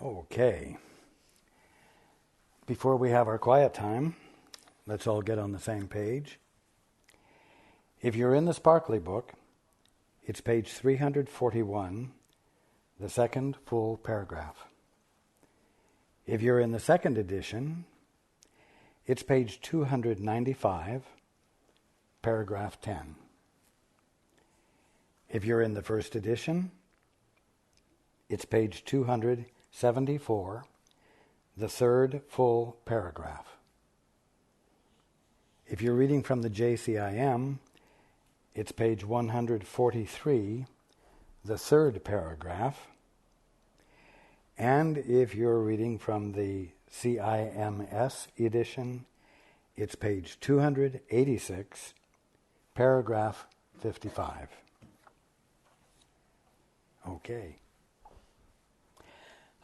Okay. Before we have our quiet time, let's all get on the same page. If you're in the Sparkly book, it's page 341, the second full paragraph. If you're in the second edition, it's page 295, paragraph 10. If you're in the first edition, it's page 274, the third full paragraph. If you're reading from the JCIM, it's page 143, the third paragraph. And if you're reading from the CIMS edition, it's page 286, paragraph 55. Okay.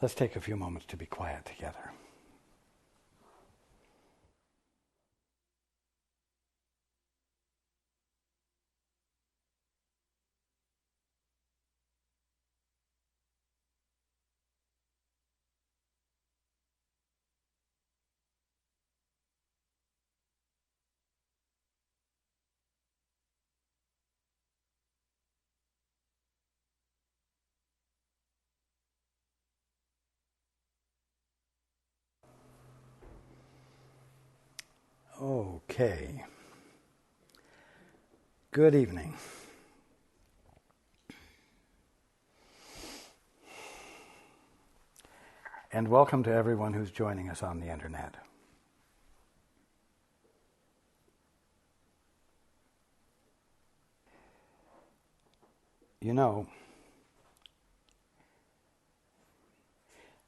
Let's take a few moments to be quiet together. Okay. Good evening. And welcome to everyone who's joining us on the internet. You know,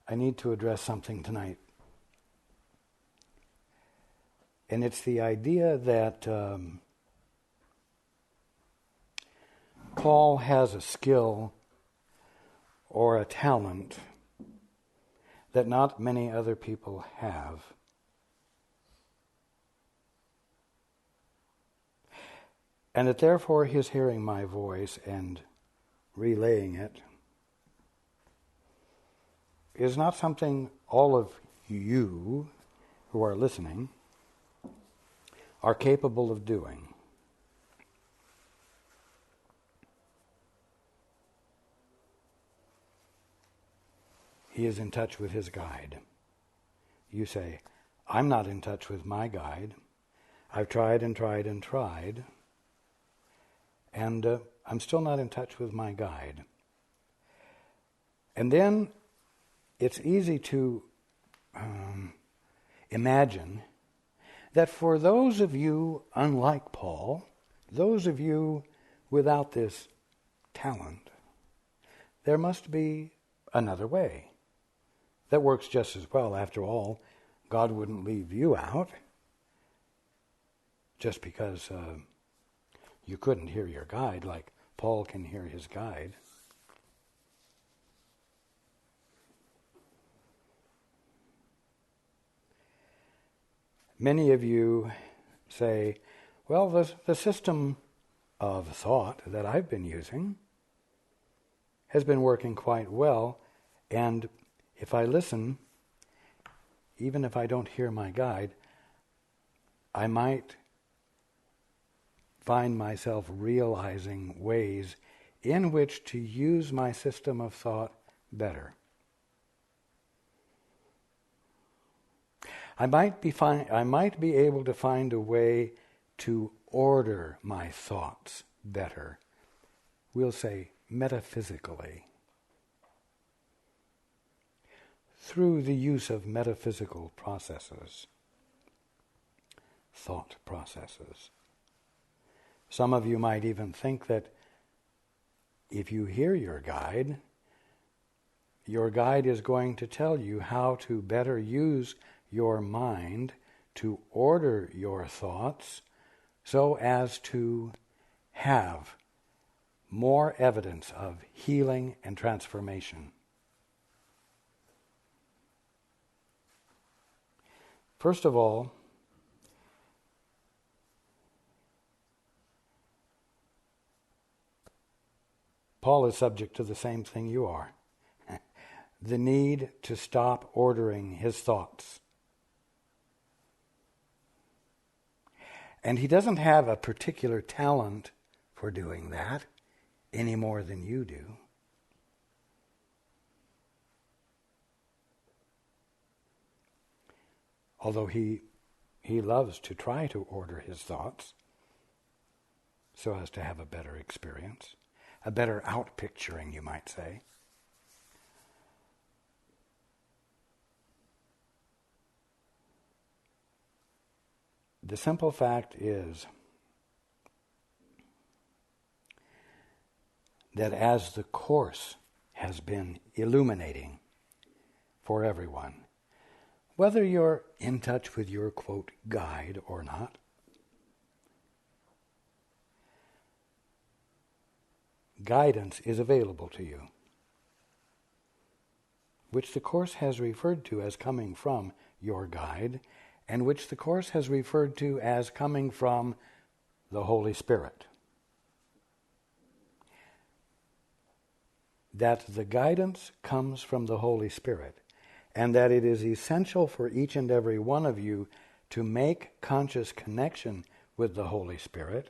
I need to address something tonight. And it's the idea that Paul has a skill or a talent that not many other people have. And that therefore his hearing my voice and relaying it is not something all of you who are listening are capable of doing. He is in touch with his guide. You say, I'm not in touch with my guide. I've tried and tried and tried, and I'm still not in touch with my guide. And then it's easy to imagine that for those of you unlike Paul, those of you without this talent, there must be another way that works just as well. After all, God wouldn't leave you out just because you couldn't hear your guide like Paul can hear his guide. Many of you say, well, the system of thought that I've been using has been working quite well, and if I listen, even if I don't hear my guide, I might find myself realizing ways in which to use my system of thought better. I might be able to find a way to order my thoughts better. We'll say metaphysically. Through the use of metaphysical processes, thought processes. Some of you might even think that if you hear your guide is going to tell you how to better use your mind to order your thoughts so as to have more evidence of healing and transformation. First of all, Paul is subject to the same thing you are. the need to stop ordering his thoughts. And he doesn't have a particular talent for doing that any more than you do. Although he loves to try to order his thoughts so as to have a better experience, a better out-picturing, you might say. The simple fact is that as the Course has been illuminating for everyone, whether you're in touch with your, quote, guide or not, guidance is available to you, which the Course has referred to as coming from your guide, and which the Course has referred to as coming from the Holy Spirit. That the guidance comes from the Holy Spirit, and that it is essential for each and every one of you to make conscious connection with the Holy Spirit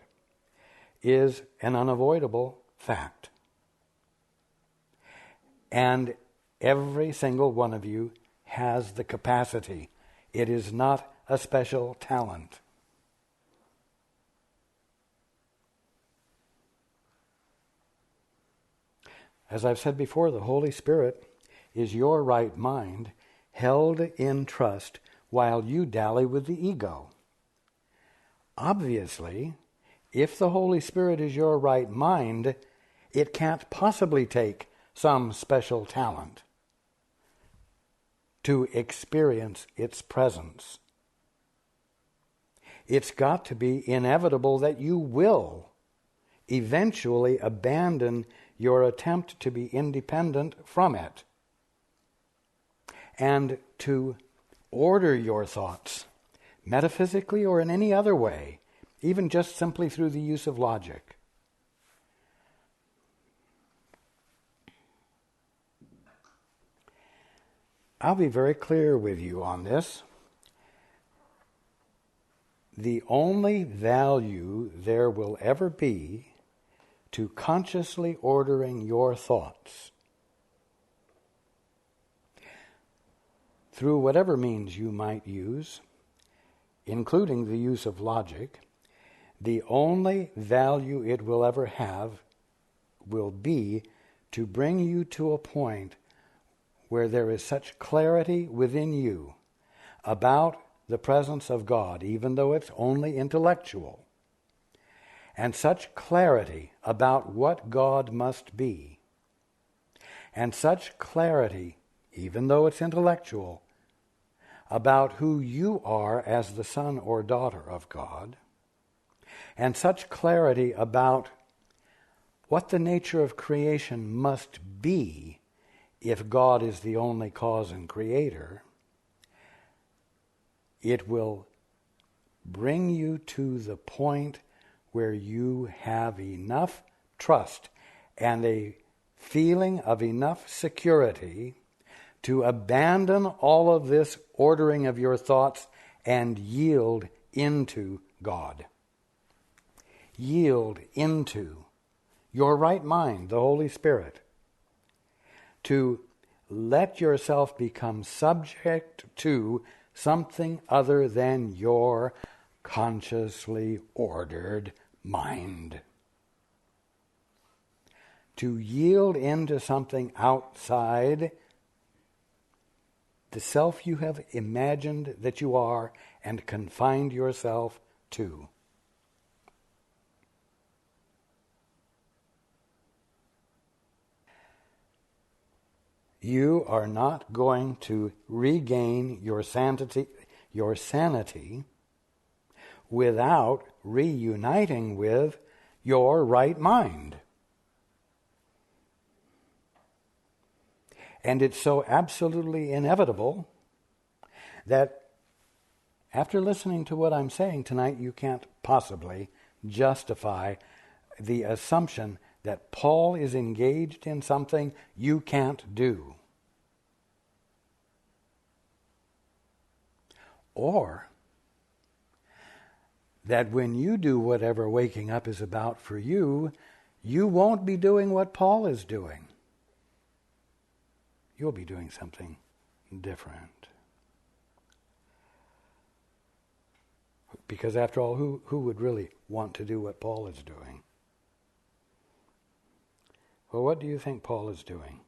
is an unavoidable fact. And every single one of you has the capacity. It is not a special talent. As I've said before, the Holy Spirit is your right mind held in trust while you dally with the ego. Obviously, if the Holy Spirit is your right mind, it can't possibly take some special talent to experience its presence. It's got to be inevitable that you will eventually abandon your attempt to be independent from it and to order your thoughts, metaphysically or in any other way, even just simply through the use of logic. I'll be very clear with you on this. The only value there will ever be to consciously ordering your thoughts through whatever means you might use, including the use of logic, the only value it will ever have will be to bring you to a point where there is such clarity within you about the presence of God, even though it's only intellectual, and such clarity about what God must be, and such clarity, even though it's intellectual, about who you are as the son or daughter of God, and such clarity about what the nature of creation must be if God is the only cause and creator, it will bring you to the point where you have enough trust and a feeling of enough security to abandon all of this ordering of your thoughts and yield into God. Yield into your right mind, the Holy Spirit, to let yourself become subject to something other than your consciously ordered mind. To yield into something outside the self you have imagined that you are and confined yourself to. You are not going to regain your sanity without reuniting with your right mind. And it's so absolutely inevitable that after listening to what I'm saying tonight, you can't possibly justify the assumption that Paul is engaged in something you can't do. Or that when you do whatever waking up is about for you, you won't be doing what Paul is doing. You'll be doing something different. Because after all, who would really want to do what Paul is doing? Well, what do you think Paul is doing?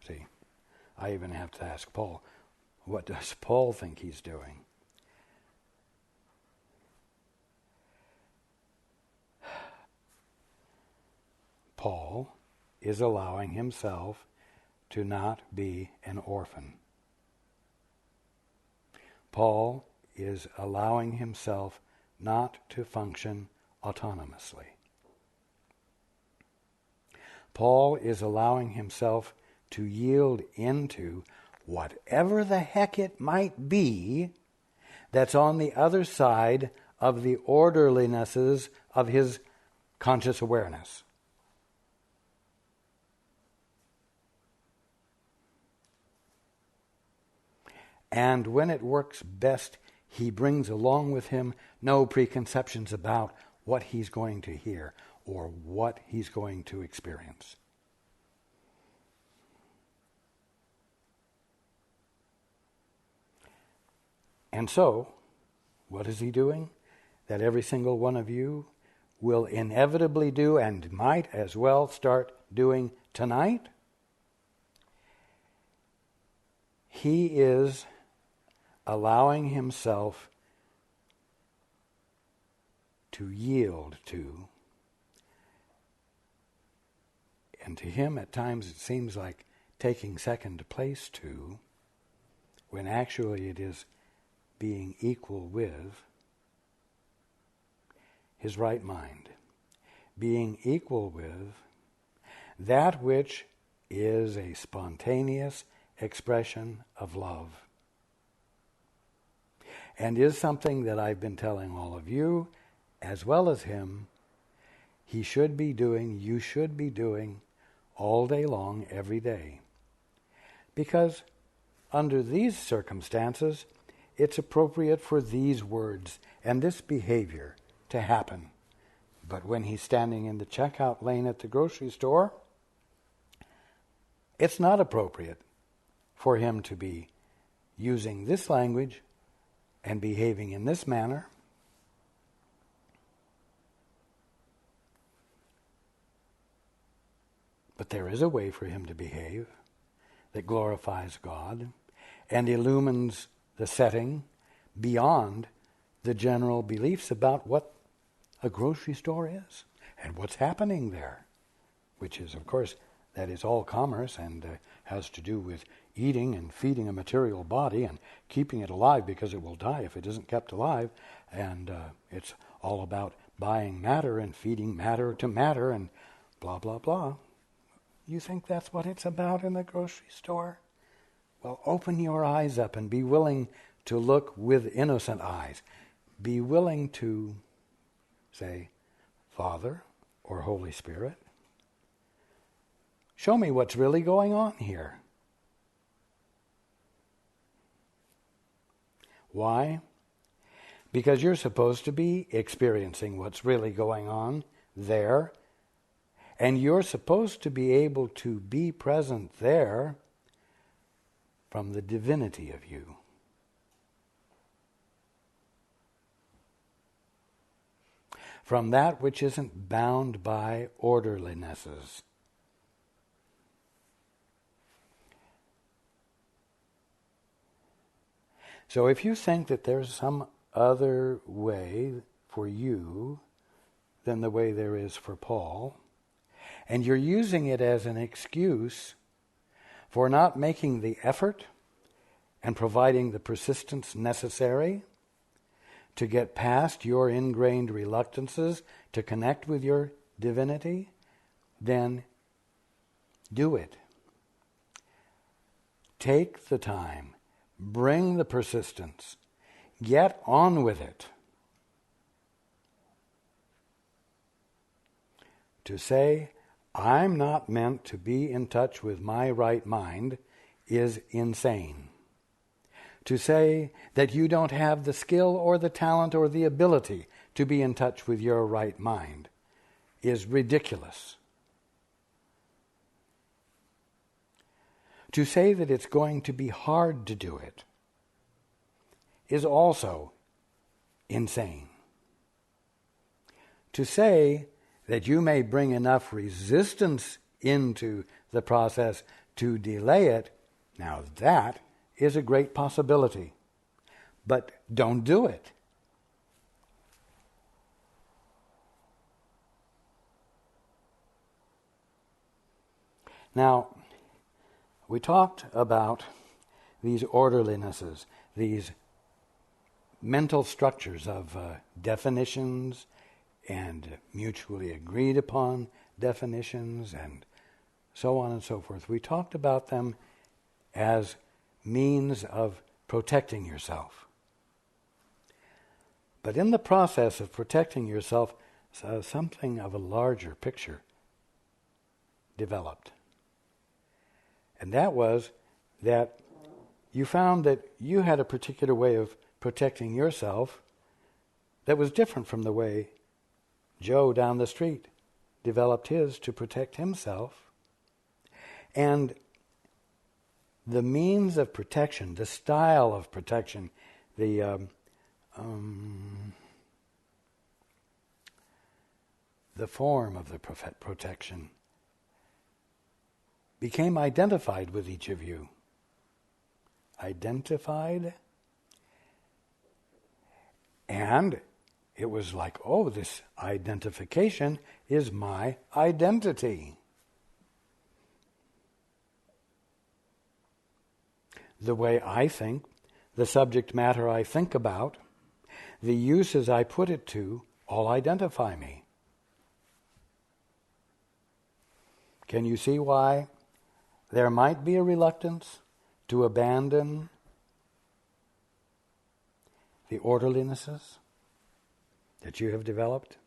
See, I even have to ask Paul, what does Paul think he's doing? Paul is allowing himself to not be an orphan. Paul is allowing himself not to function autonomously. Paul is allowing himself to yield into whatever the heck it might be that's on the other side of the orderlinesses of his conscious awareness. And when it works best, he brings along with him no preconceptions about what he's going to hear or what he's going to experience. And so, what is he doing? That every single one of you will inevitably do and might as well start doing tonight? He is allowing himself to yield to, and to him at times it seems like taking second place to, when actually it is being equal with his right mind, being equal with that which is a spontaneous expression of love, and is something that I've been telling all of you, as well as him, he should be doing, you should be doing, all day long, every day. Because under these circumstances, it's appropriate for these words and this behavior to happen. But when he's standing in the checkout lane at the grocery store, it's not appropriate for him to be using this language and behaving in this manner. But there is a way for him to behave that glorifies God and illumines the setting beyond the general beliefs about what a grocery store is and what's happening there, which is, of course, that is all commerce and has to do with eating and feeding a material body and keeping it alive because it will die if it isn't kept alive. And it's all about buying matter and feeding matter to matter and blah, blah, blah. You think that's what it's about in the grocery store? Well, open your eyes up and be willing to look with innocent eyes. Be willing to say, Father or Holy Spirit, show me what's really going on here. Why? Because you're supposed to be experiencing what's really going on there, and you're supposed to be able to be present there from the divinity of you. From that which isn't bound by orderlinesses. So if you think that there's some other way for you than the way there is for Paul, and you're using it as an excuse for not making the effort and providing the persistence necessary to get past your ingrained reluctances to connect with your divinity, then do it. Take the time. Bring the persistence. Get on with it. To say, I'm not meant to be in touch with my right mind is insane. To say that you don't have the skill or the talent or the ability to be in touch with your right mind is ridiculous. To say that it's going to be hard to do it is also insane. To say that you may bring enough resistance into the process to delay it, now that is a great possibility. But don't do it. Now, we talked about these orderlinesses, these mental structures of definitions and mutually agreed upon definitions and so on and so forth. We talked about them as means of protecting yourself. But in the process of protecting yourself, something of a larger picture developed. And that was that you found that you had a particular way of protecting yourself that was different from the way Joe down the street developed his to protect himself. And the means of protection, the style of protection, the form of the protection became identified with each of you. Identified. And it was like, oh, this identification is my identity. The way I think, the subject matter I think about, the uses I put it to, all identify me. Can you see why there might be a reluctance to abandon the orderlinesses that you have developed?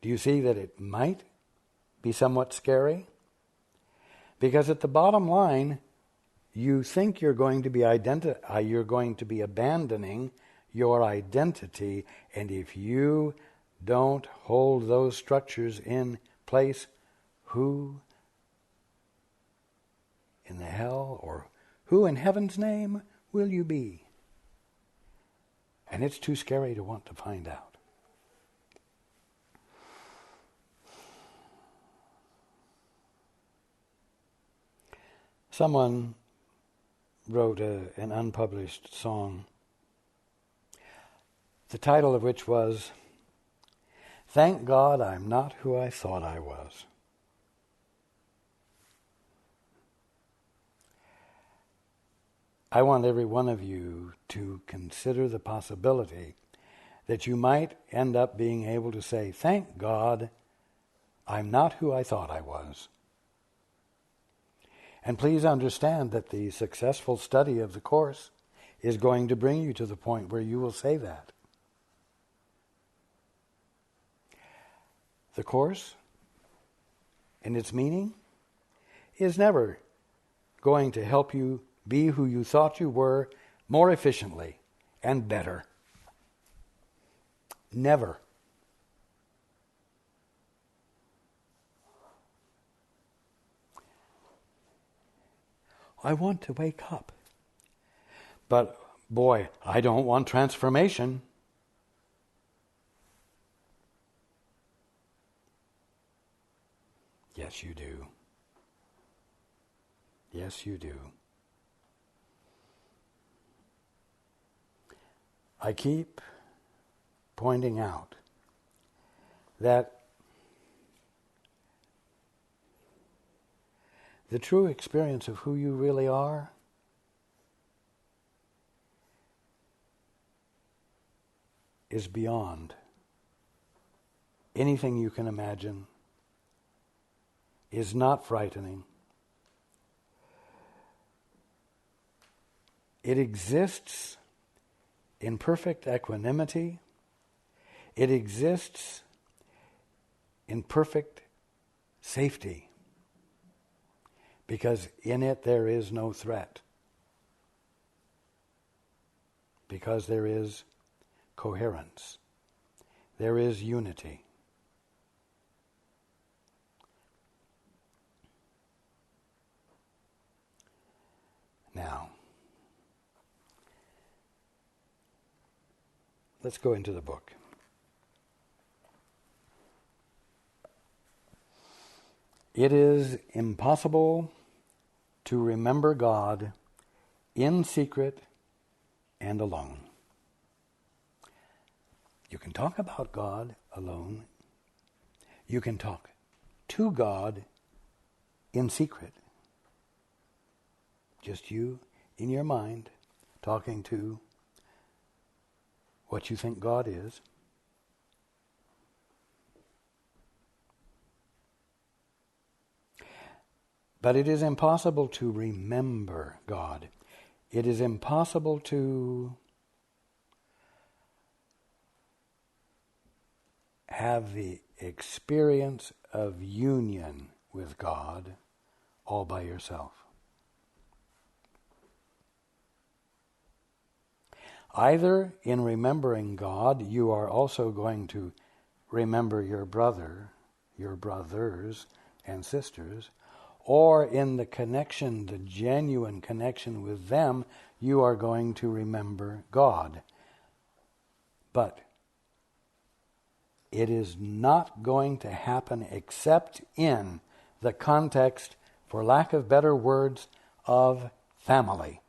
Do you see that it might be somewhat scary? Because at the bottom line, you think you're going to be abandoning your identity, and if you don't hold those structures in place, who in the hell or who in heaven's name will you be? And it's too scary to want to find out. Someone wrote an unpublished song, the title of which was, "Thank God I'm Not Who I Thought I Was." I want every one of you to consider the possibility that you might end up being able to say, "Thank God I'm not who I thought I was." And please understand that the successful study of the Course is going to bring you to the point where you will say that. The Course, in its meaning, is never going to help you be who you thought you were more efficiently and better. Never. I want to wake up. But boy, I don't want transformation. Yes, you do. Yes, you do. I keep pointing out that the true experience of who you really are is beyond anything you can imagine, is not frightening. It exists in perfect equanimity. It exists in perfect safety, because in it there is no threat. because there is coherence. There is unity. Now, let's go into the book. It is impossible to remember God in secret and alone. You can talk about God alone. You can talk to God in secret. Just you in your mind talking to what you think God is. But it is impossible to remember God. It is impossible to have the experience of union with God all by yourself. Either in remembering God, you are also going to remember your brother, your brothers and sisters, or in the connection, the genuine connection with them, you are going to remember God. But it is not going to happen except in the context, for lack of better words, of family.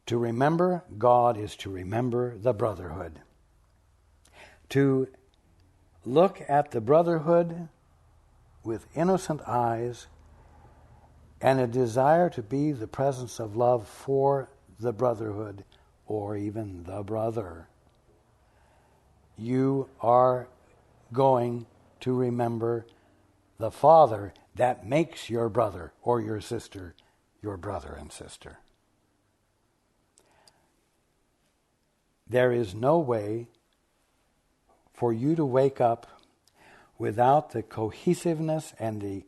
To remember God is to remember the brotherhood. To look at the brotherhood with innocent eyes and a desire to be the presence of love for the brotherhood or even the brother. You are going to remember the Father that makes your brother or your sister your brother and sister. There is no way for you to wake up without the cohesiveness and the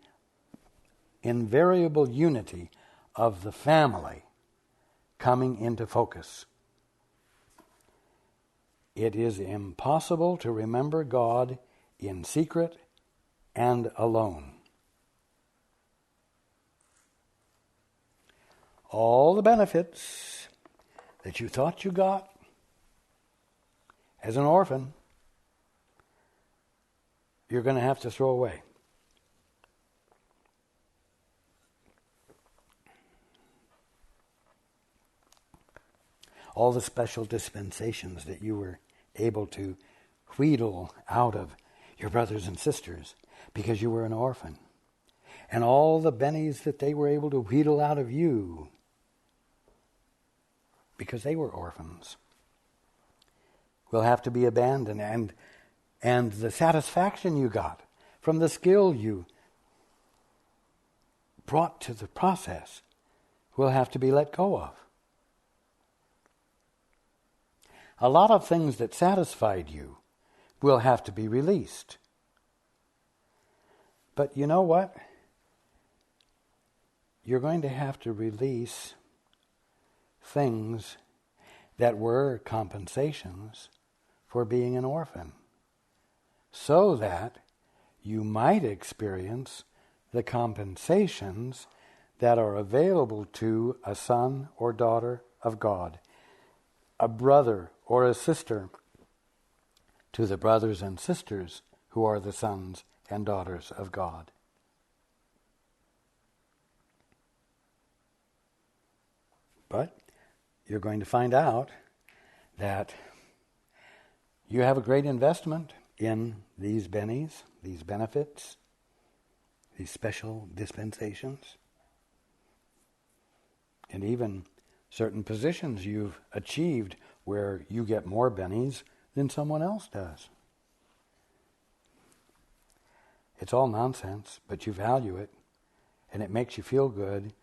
invariable unity of the family coming into focus. It is impossible to remember God in secret and alone. All the benefits that you thought you got as an orphan, you're going to have to throw away. All the special dispensations that you were able to wheedle out of your brothers and sisters because you were an orphan. And all the bennies that they were able to wheedle out of you because they were orphans will have to be abandoned. And the satisfaction you got from the skill you brought to the process will have to be let go of. A lot of things that satisfied you will have to be released. But you know what? You're going to have to release things that were compensations for being an orphan, so that you might experience the compensations that are available to a son or daughter of God, a brother or a sister to the brothers and sisters who are the sons and daughters of God. But you're going to find out that you have a great investment in these bennies, these benefits, these special dispensations, and even certain positions you've achieved where you get more bennies than someone else does. It's all nonsense, but you value it, and it makes you feel good.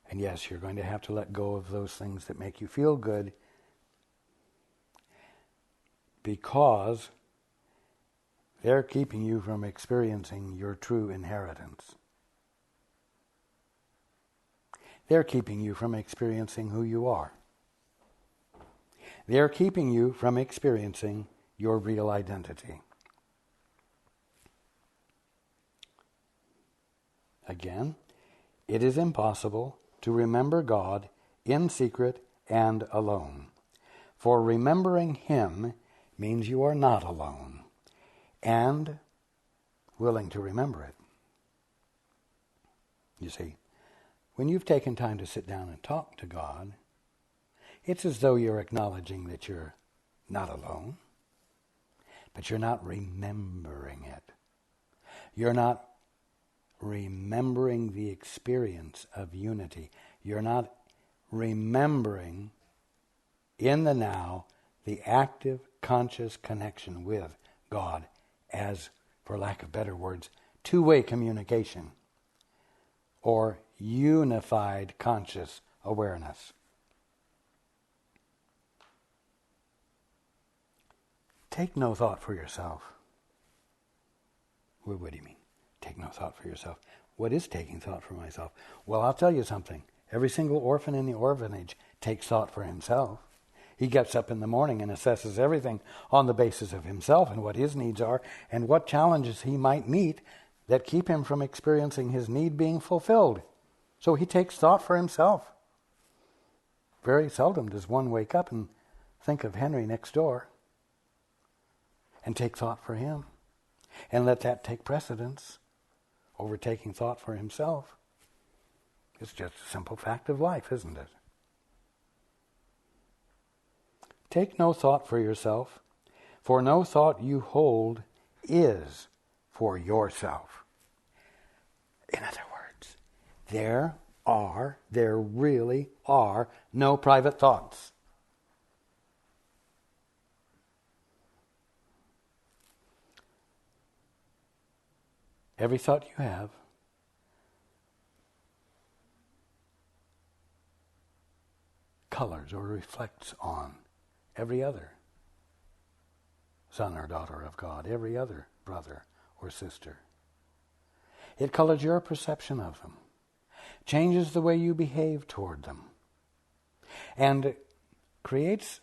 And yes, you're going to have to let go of those things that make you feel good, because they're keeping you from experiencing your true inheritance. they're keeping you from experiencing who you are. They're keeping you from experiencing your real identity. Again, it is impossible to remember God in secret and alone. For remembering Him means you are not alone and willing to remember it. You see, when you've taken time to sit down and talk to God, it's as though you're acknowledging that you're not alone, but you're not remembering it. You're not remembering the experience of unity. You're not remembering in the now the active, conscious connection with God as, for lack of better words, two-way communication or unified conscious awareness. Take no thought for yourself. Well, what do you mean? Take no thought for yourself. What is taking thought for myself? Well, I'll tell you something. Every single orphan in the orphanage takes thought for himself. He gets up in the morning and assesses everything on the basis of himself and what his needs are and what challenges he might meet that keep him from experiencing his need being fulfilled. So he takes thought for himself. Very seldom does one wake up and think of Henry next door and take thought for him and let that take precedence over taking thought for himself. It's just a simple fact of life, isn't it? Take no thought for yourself, for no thought you hold is for yourself. In other words, there really are no private thoughts. Every thought you have colors or reflects on every other son or daughter of God, every other brother or sister. It colors your perception of them, changes the way you behave toward them, and creates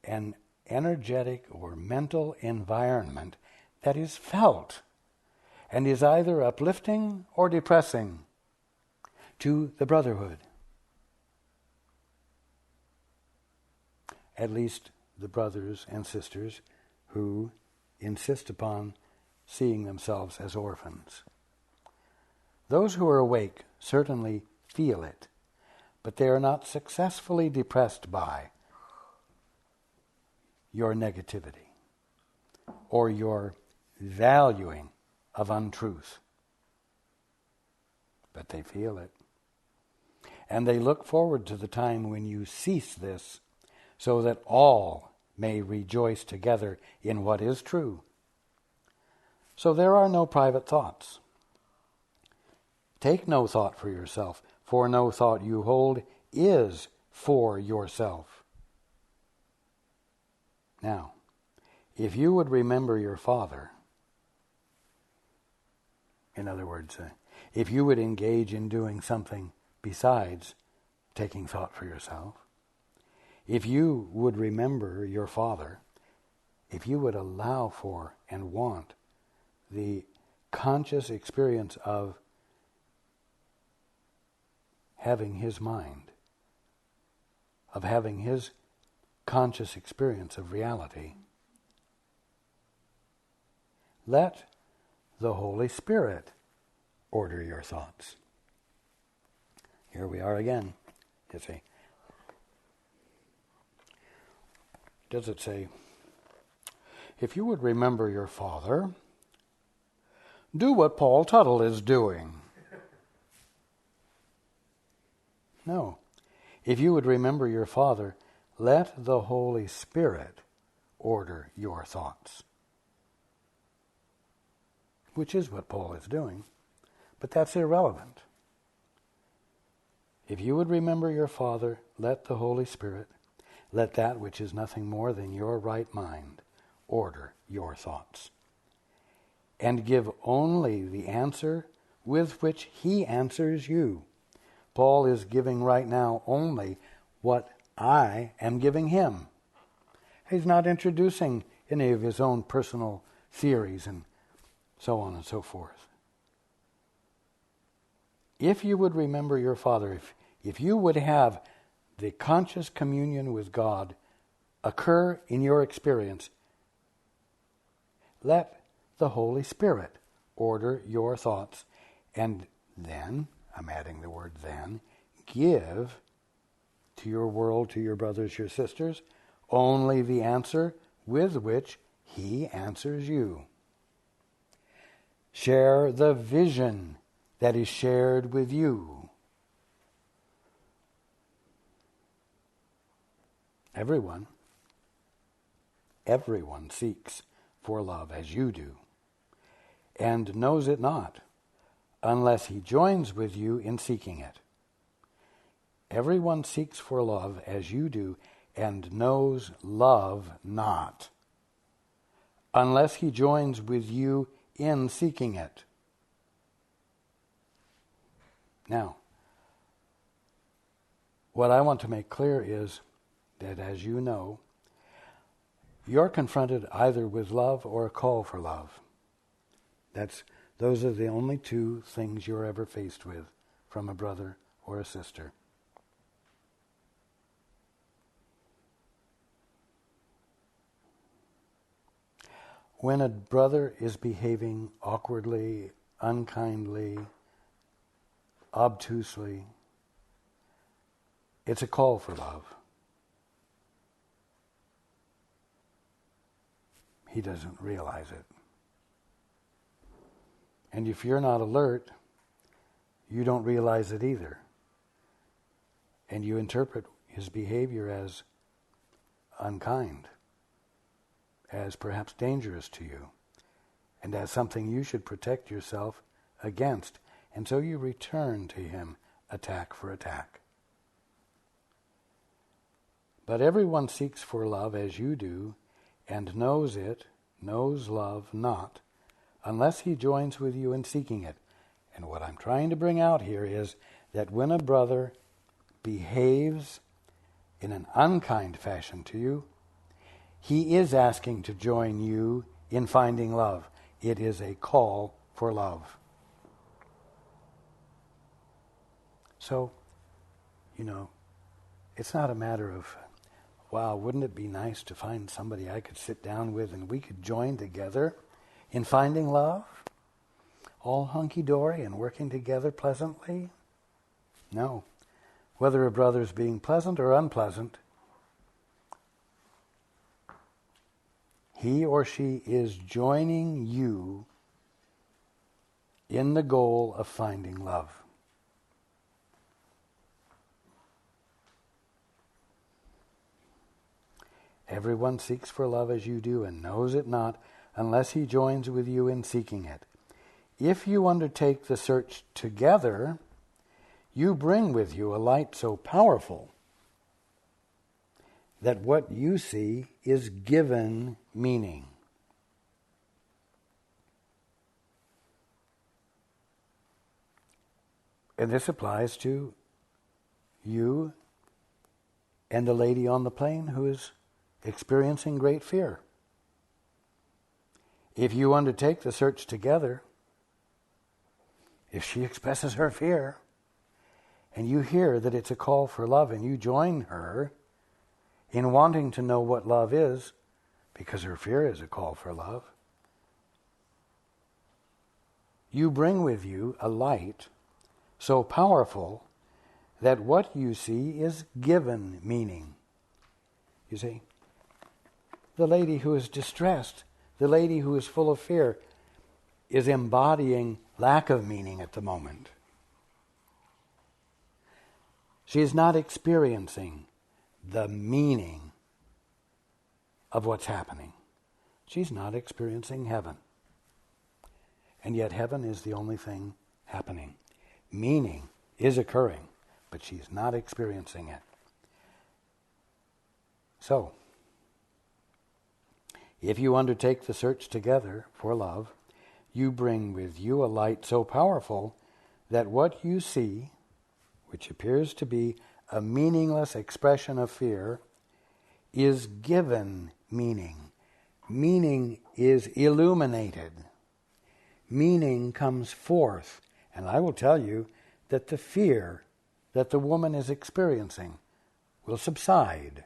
an energetic or mental environment that is felt and is either uplifting or depressing to the brotherhood. At least the brothers and sisters who insist upon seeing themselves as orphans. Those who are awake certainly feel it, but they are not successfully depressed by your negativity or your valuing of untruth. But they feel it. And they look forward to the time when you cease this so that all may rejoice together in what is true. So there are no private thoughts. Take no thought for yourself, for no thought you hold is for yourself. Now, if you would remember your Father, in other words, if you would engage in doing something besides taking thought for yourself, if you would remember your Father, if you would allow for and want the conscious experience of having His mind, of having His conscious experience of reality, let the Holy Spirit order your thoughts. Here we are again, you see. Does it say, if you would remember your Father, do what Paul Tuttle is doing? No. If you would remember your Father, let the Holy Spirit order your thoughts. Which is what Paul is doing, but that's irrelevant. If you would remember your Father, let the Holy Spirit, let that which is nothing more than your right mind, order your thoughts. And give only the answer with which He answers you. Paul is giving right now only what I am giving him. He's not introducing any of his own personal theories and so on and so forth. If you would remember your Father, if you would have the conscious communion with God occur in your experience, let the Holy Spirit order your thoughts, and then, I'm adding the word then, give to your world, to your brothers, your sisters, only the answer with which He answers you. Share the vision that is shared with you. Everyone seeks for love as you do, and knows it not, unless he joins with you in seeking it. Everyone seeks for love as you do, and knows love not, unless he joins with you in seeking it. Now, what I want to make clear is that, as you know, you're confronted either with love or a call for love. Those are the only two things you're ever faced with from a brother or a sister. When a brother is behaving awkwardly, unkindly, obtusely, it's a call for love. He doesn't realize it. And if you're not alert, you don't realize it either. And you interpret his behavior as unkind, as perhaps dangerous to you, and as something you should protect yourself against. And so you return to him attack for attack. But everyone seeks for love as you do, and knows love not, unless he joins with you in seeking it. And what I'm trying to bring out here is that when a brother behaves in an unkind fashion to you, he is asking to join you in finding love. It is a call for love. So, it's not a matter of, wow, wouldn't it be nice to find somebody I could sit down with and we could join together in finding love? All hunky-dory and working together pleasantly? No. Whether a brother's being pleasant or unpleasant, he or she is joining you in the goal of finding love. Everyone seeks for love as you do, and knows it not, unless he joins with you in seeking it. If you undertake the search together, you bring with you a light so powerful that what you see is given meaning. And this applies to you and the lady on the plane who is experiencing great fear. If you undertake the search together, if she expresses her fear, and you hear that it's a call for love, and you join her in wanting to know what love is, because her fear is a call for love, you bring with you a light so powerful that what you see is given meaning. You see, the lady who is distressed, the lady who is full of fear, is embodying lack of meaning at the moment. She is not experiencing the meaning of what's happening. She's not experiencing heaven. And yet heaven is the only thing happening. Meaning is occurring, but she's not experiencing it. So, if you undertake the search together for love, you bring with you a light so powerful that what you see, which appears to be a meaningless expression of fear, is given meaning. Meaning is illuminated. Meaning comes forth. And I will tell you that the fear that the woman is experiencing will subside.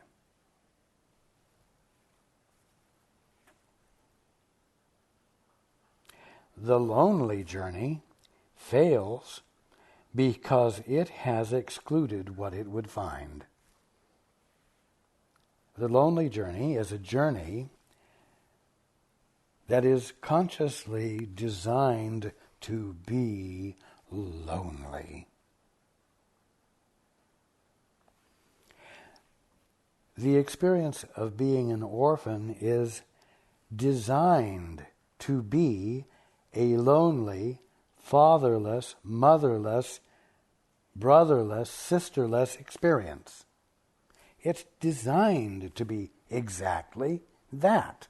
The lonely journey fails because it has excluded what it would find. The lonely journey is a journey that is consciously designed to be lonely. The experience of being an orphan is designed to be a lonely, fatherless, motherless, brotherless, sisterless experience. It's designed to be exactly that.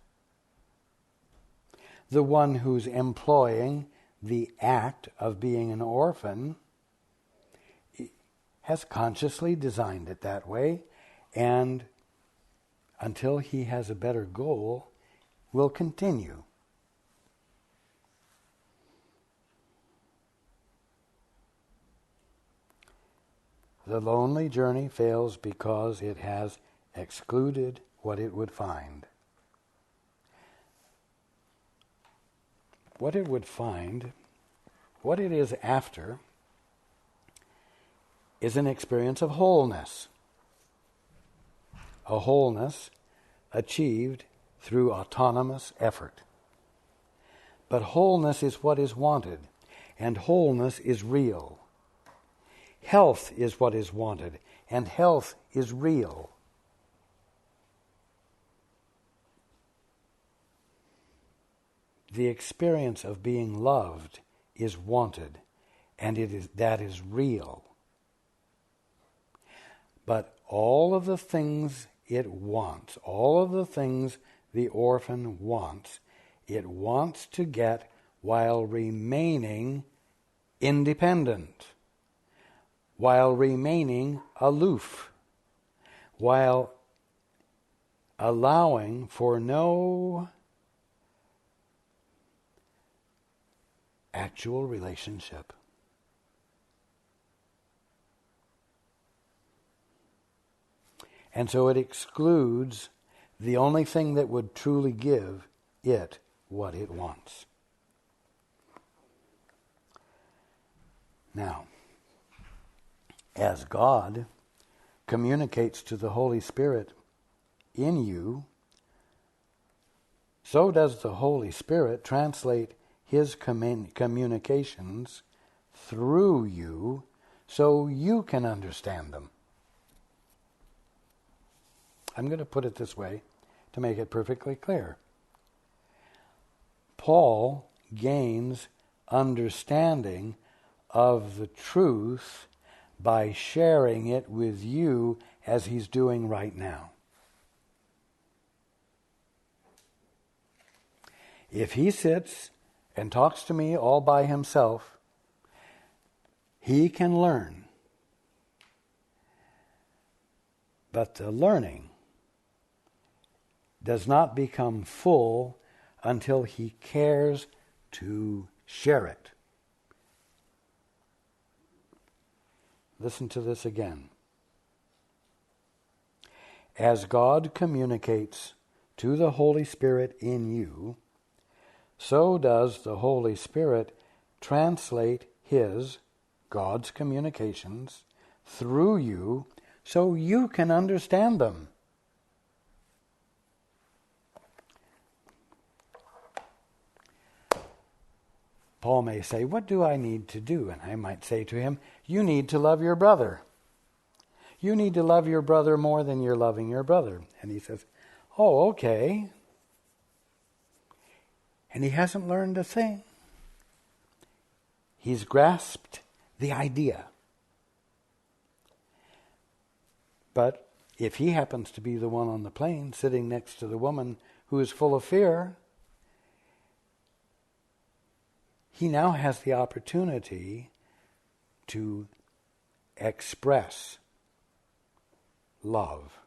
The one who's employing the act of being an orphan has consciously designed it that way, and until he has a better goal, will continue. The lonely journey fails because it has excluded what it would find. What it would find, what it is after, is an experience of wholeness. A wholeness achieved through autonomous effort. But wholeness is what is wanted, and wholeness is real. Health is what is wanted, and health is real. The experience of being loved is wanted, and that is real. But all of the things it wants, all of the things the orphan wants, it wants to get while remaining independent, while remaining aloof, while allowing for no actual relationship. And so it excludes the only thing that would truly give it what it wants. Now, as God communicates to the Holy Spirit in you, so does the Holy Spirit translate His communications through you so you can understand them. I'm going to put it this way to make it perfectly clear. Paul gains understanding of the truth by sharing it with you as he's doing right now. If he sits and talks to me all by himself, he can learn. But the learning does not become full until he cares to share it. Listen to this again. As God communicates to the Holy Spirit in you, so does the Holy Spirit translate His, God's communications, through you so you can understand them. Paul may say, what do I need to do? And I might say to him, you need to love your brother. You need to love your brother more than you're loving your brother. And he says, oh, okay. And he hasn't learned a thing. He's grasped the idea. But if he happens to be the one on the plane sitting next to the woman who is full of fear, he now has the opportunity to express love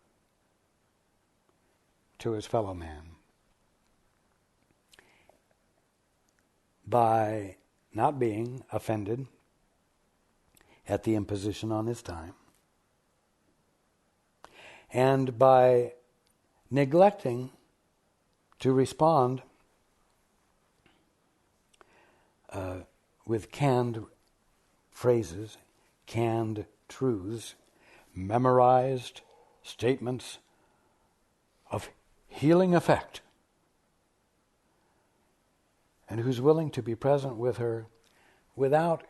to his fellow man by not being offended at the imposition on his time, and by neglecting to respond with canned phrases, canned truths, memorized statements of healing effect, and who's willing to be present with her without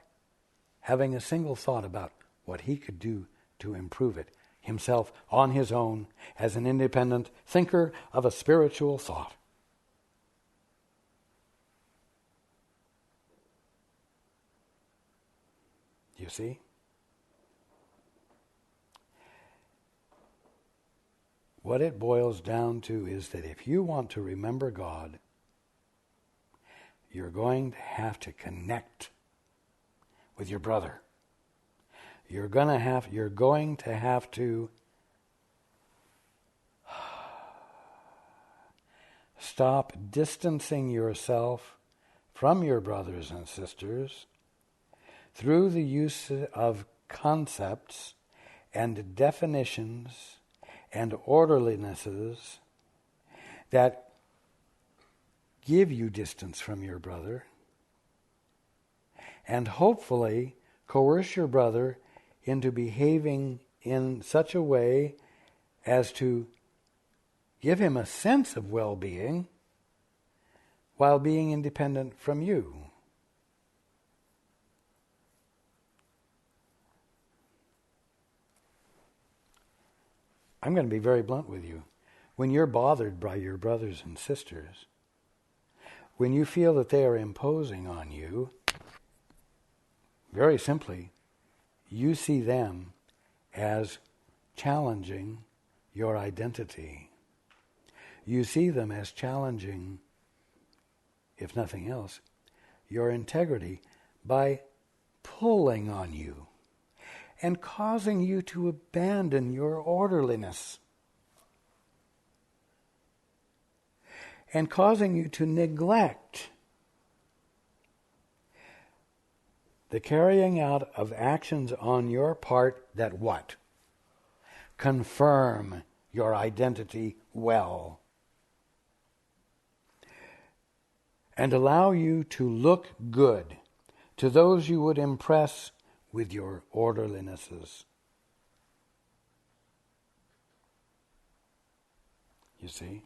having a single thought about what he could do to improve it himself on his own as an independent thinker of a spiritual thought. You see? What it boils down to is that if you want to remember God, you're going to have to connect with your brother. You're going to have to stop distancing yourself from your brothers and sisters through the use of concepts and definitions and orderlinesses that give you distance from your brother, and hopefully coerce your brother into behaving in such a way as to give him a sense of well-being while being independent from you. I'm going to be very blunt with you. When you're bothered by your brothers and sisters, when you feel that they are imposing on you, very simply, you see them as challenging your identity. You see them as challenging, if nothing else, your integrity by pulling on you and causing you to abandon your orderliness and causing you to neglect the carrying out of actions on your part that what? Confirm your identity well. And allow you to look good to those you would impress with your orderlinesses. You see?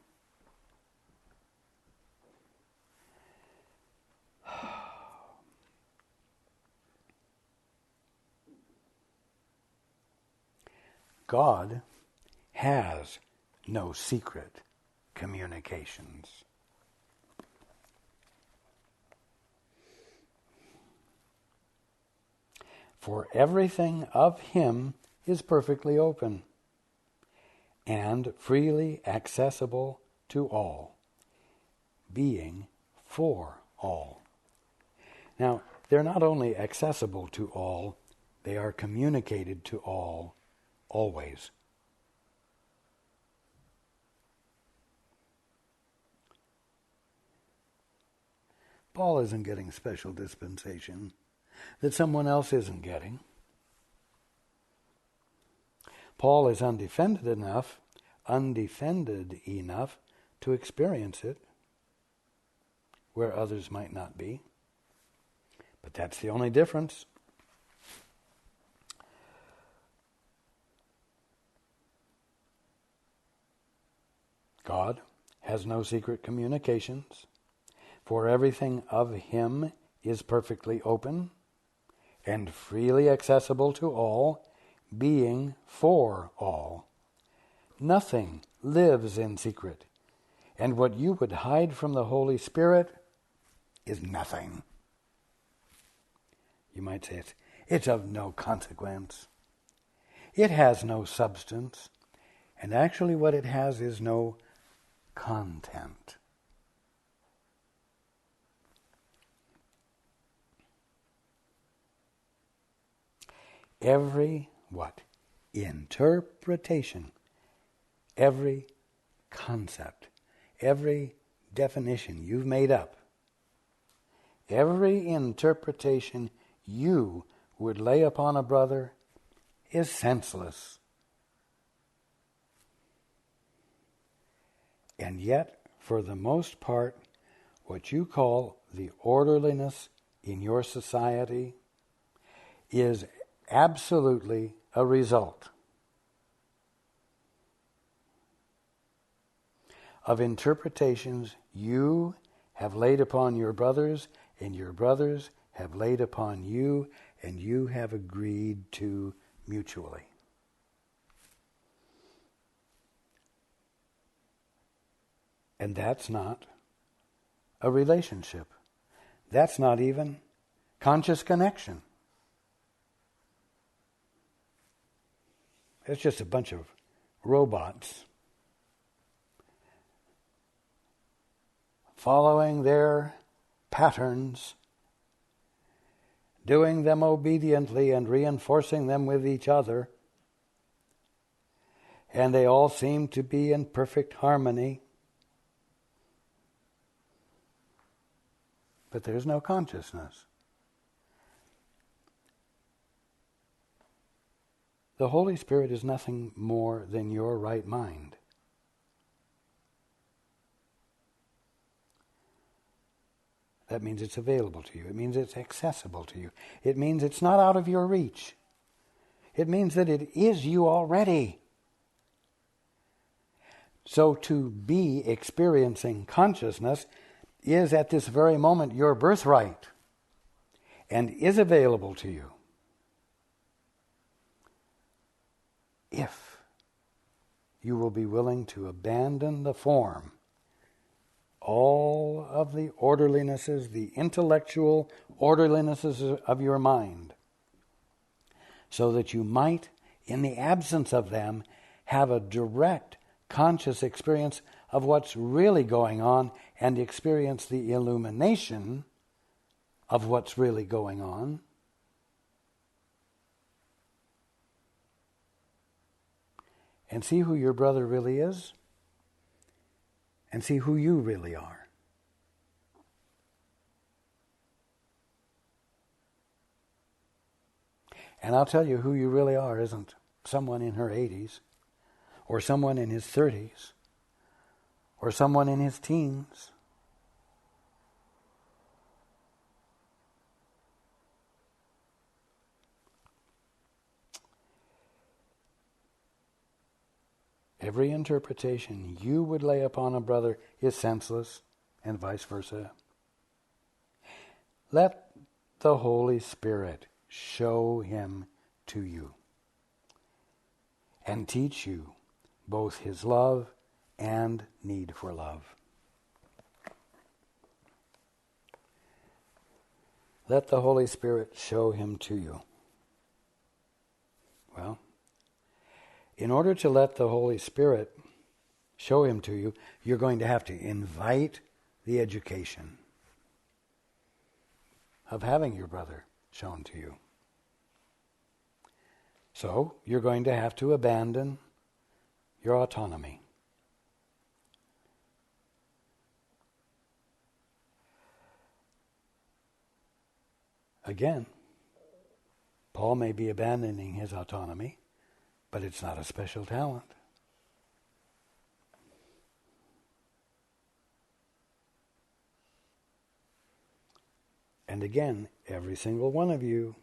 God has no secret communications. For everything of him is perfectly open and freely accessible to all, being for all. Now, they're not only accessible to all, they are communicated to all, always. Paul isn't getting special dispensation that someone else isn't getting. Paul is undefended enough to experience it where others might not be. But that's the only difference. God has no secret communications, for everything of him is perfectly open and freely accessible to all, being for all. Nothing lives in secret, and what you would hide from the Holy Spirit is nothing. You might say it's of no consequence. It has no substance, and actually what it has is no content. every what? Interpretation, every concept, every definition you've made up, every interpretation you would lay upon a brother is senseless. And yet, for the most part, what you call the orderliness in your society is absolutely a result of interpretations you have laid upon your brothers, and your brothers have laid upon you, and you have agreed to mutually. And that's not a relationship. That's not even conscious connection. It's just a bunch of robots following their patterns, doing them obediently and reinforcing them with each other, and they all seem to be in perfect harmony. But there's no consciousness. The Holy Spirit is nothing more than your right mind. That means it's available to you. It means it's accessible to you. It means it's not out of your reach. It means that it is you already. So to be experiencing consciousness is at this very moment your birthright and is available to you. If you will be willing to abandon the form, all of the orderlinesses, the intellectual orderlinesses of your mind, so that you might, in the absence of them, have a direct conscious experience of what's really going on and experience the illumination of what's really going on. And see who your brother really is, and see who you really are. And I'll tell you, who you really are isn't someone in her 80s, or someone in his 30s, or someone in his teens. Every interpretation you would lay upon a brother is senseless, and vice versa. Let the Holy Spirit show him to you and teach you both his love and need for love. Let the Holy Spirit show him to you. Well, in order to let the Holy Spirit show him to you, you're going to have to invite the education of having your brother shown to you. So you're going to have to abandon your autonomy. Again, Paul may be abandoning his autonomy, but it's not a special talent. And again, every single one of you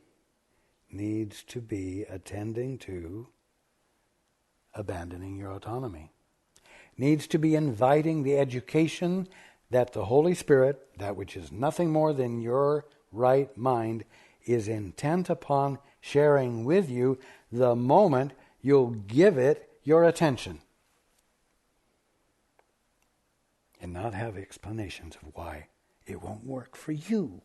needs to be attending to abandoning your autonomy. Needs to be inviting the education that the Holy Spirit, that which is nothing more than your right mind, is intent upon sharing with you the moment you'll give it your attention. And not have explanations of why it won't work for you.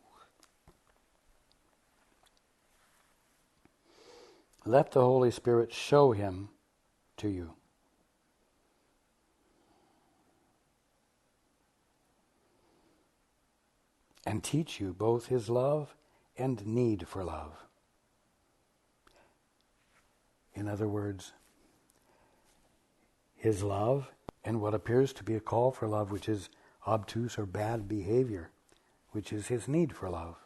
Let the Holy Spirit show him to you. And teach you both his love and need for love. In other words, his love and what appears to be a call for love, which is obtuse or bad behavior, which is his need for love.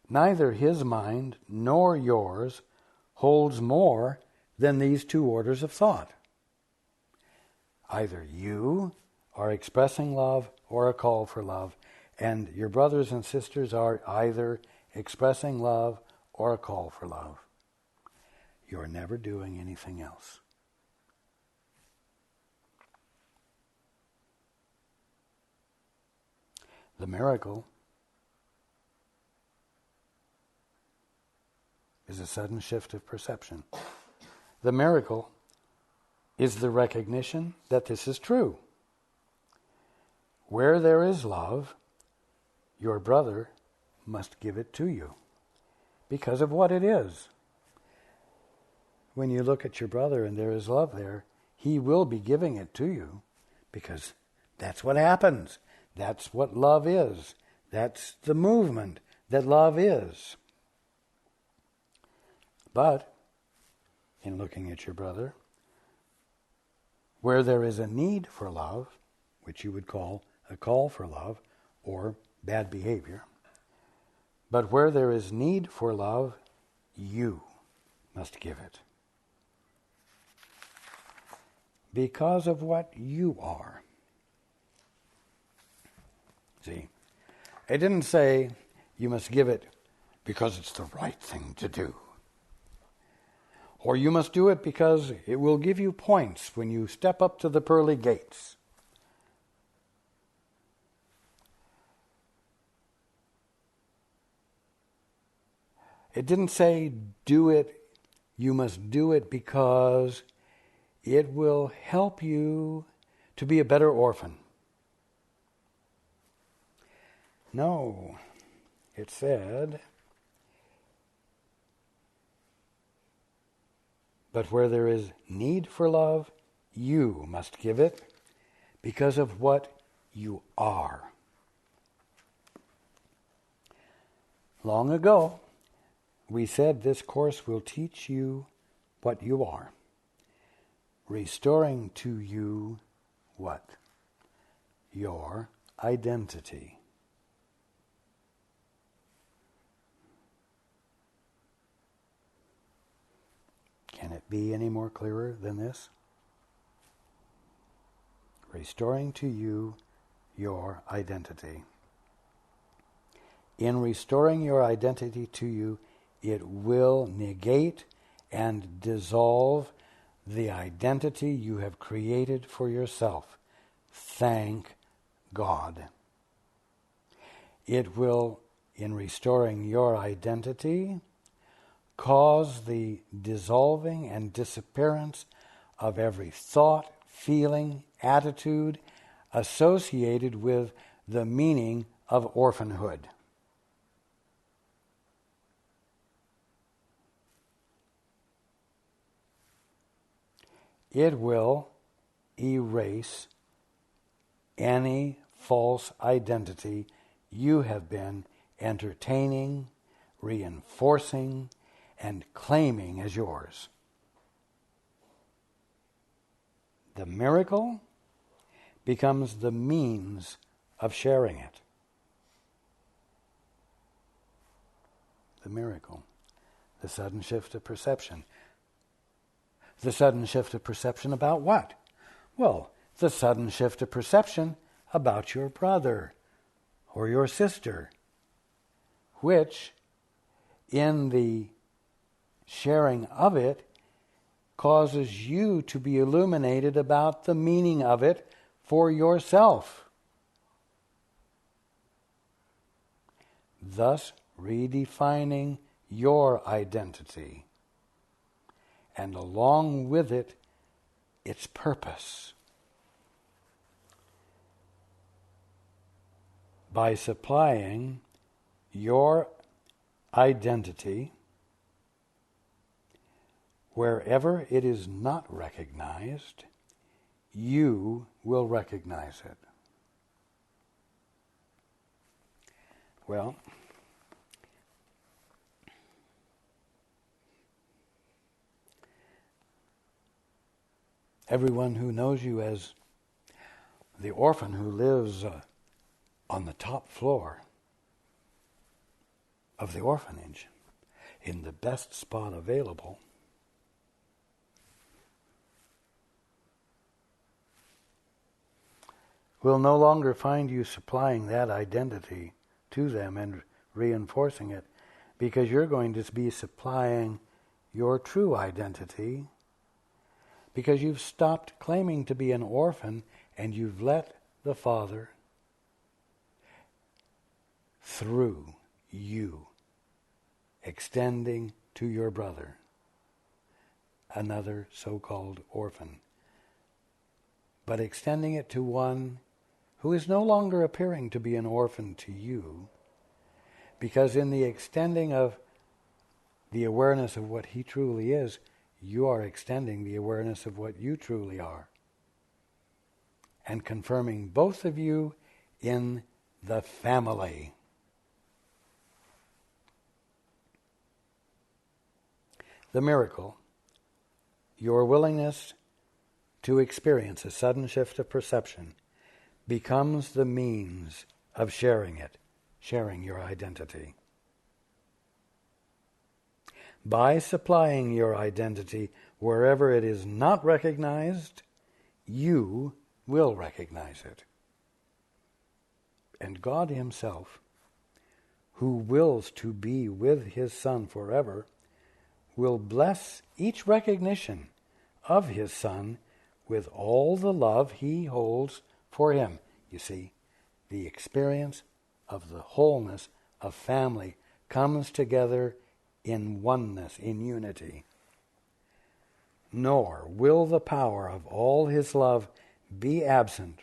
Neither his mind nor yours holds more than these two orders of thought. Either you are expressing love or a call for love, and your brothers and sisters are either expressing love or a call for love. You're never doing anything else. The miracle is a sudden shift of perception. The miracle is the recognition that this is true. Where there is love, your brother must give it to you because of what it is. When you look at your brother and there is love there, he will be giving it to you because that's what happens. That's what love is. That's the movement that love is. But, in looking at your brother, where there is a need for love, which you would call a call for love or bad behavior, but where there is need for love, you must give it. Because of what you are. See, it didn't say you must give it because it's the right thing to do. Or you must do it because it will give you points when you step up to the pearly gates. It didn't say do it, you must do it because it will help you to be a better orphan. No, it said, but where there is need for love, you must give it because of what you are. Long ago, we said this course will teach you what you are, restoring to you what? Your identity. Can it be any more clearer than this? Restoring to you your identity. In restoring your identity to you, it will negate and dissolve the identity you have created for yourself. Thank God. It will, in restoring your identity, cause the dissolving and disappearance of every thought, feeling, attitude associated with the meaning of orphanhood. It will erase any false identity you have been entertaining, reinforcing, and claiming as yours. The miracle becomes the means of sharing it. The miracle, the sudden shift of perception. The sudden shift of perception about what? Well, the sudden shift of perception about your brother or your sister, which, in the sharing of it, causes you to be illuminated about the meaning of it for yourself, thus redefining your identity, and along with it, its purpose. By supplying your identity wherever it is not recognized, you will recognize it. Well, Everyone who knows you as the orphan who lives on the top floor of the orphanage, in the best spot available, will no longer find you supplying that identity to them and reinforcing it, because you're going to be supplying your true identity, because you've stopped claiming to be an orphan and you've let the Father, through you, extending to your brother, another so-called orphan, but extending it to one who is no longer appearing to be an orphan to you, because in the extending of the awareness of what he truly is, you are extending the awareness of what you truly are, and confirming both of you in the family. The miracle, your willingness to experience a sudden shift of perception, becomes the means of sharing it, sharing your identity. By supplying your identity wherever it is not recognized, you will recognize it. And God himself, who wills to be with his Son forever, will bless each recognition of his Son with all the love he holds for him. You see, the experience of the wholeness of family comes together in oneness, in unity. Nor will the power of all his love be absent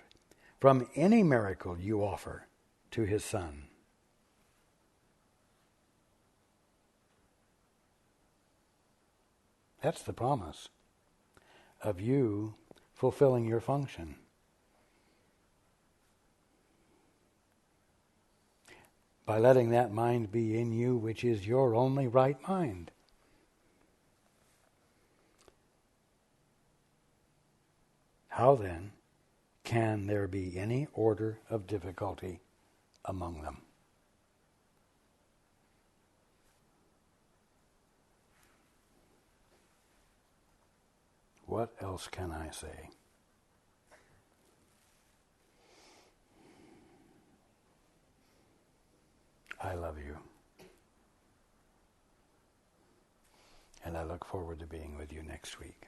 from any miracle you offer to his Son. That's the promise of you fulfilling your function. By letting that mind be in you, which is your only right mind. How then can there be any order of difficulty among them? What else can I say? I love you. And I look forward to being with you next week.